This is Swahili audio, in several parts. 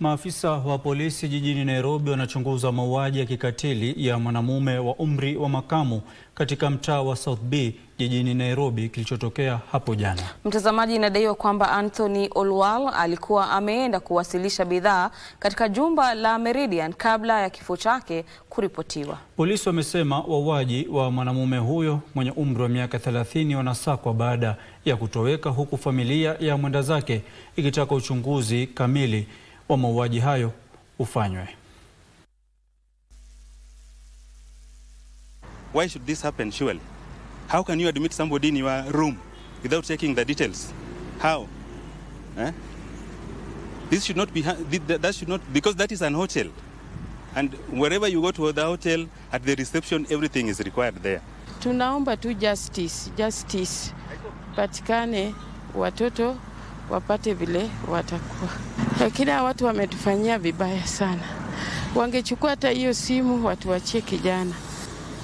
Maafisa wa polisi jijini Nairobi wanachunguza mauaji ya kikatili ya mwanamume wa umri wa makamu katika mtaa wa South B jijini Nairobi kilichotokea hapo jana. Mtazamaji, inadaiwa kwamba Anthony Olwal alikuwa ameenda kuwasilisha bidhaa katika jumba la Meridian kabla ya kifo chake kuripotiwa. Polisi wamesema wauaji wa mwanamume huyo mwenye umri wa miaka 30 wanasakwa baada ya kutoweka, huku familia ya mwenda zake ikitaka uchunguzi kamili wa mauaji hayo ufanywe. Why should this happen, surely? How can you admit somebody in your room without checking the details? How? This should not be, that should not, because that is an hotel. And wherever you go to the hotel, at the reception, everything is required there. Tunaomba tu justice. Patikane watoto wapate vile watakuwa. Lakini watu wametufanyia vibaya sana. Wangechukua hata hiyo simu watu wachie kijana.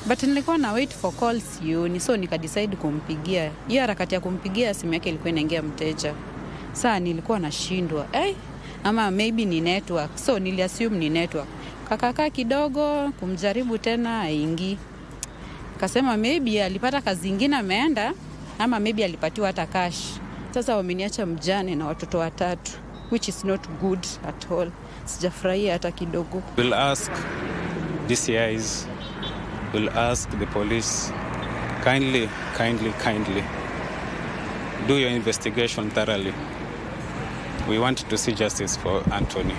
But nilikuwa na wait for calls yoni, so nikadecide kumpigia. Hiyo harakati ya kumpigia simu yake ilikuwa inaingia mteja. Sasa nilikuwa nashindwa. Ama maybe ni network. So niliassume ni network. Kakakaa kidogo kumjaribu tena haingii. Kasema maybe alipata kazi nyingine ameenda, ama maybe alipatiwa hata cash. Sasa wameniacha mjane na watoto watatu, which is not good at all. Sijafurahia hata kidogo. We'll ask DCIs, we'll ask the police, kindly do your investigation thoroughly. We want to see justice for Anthony.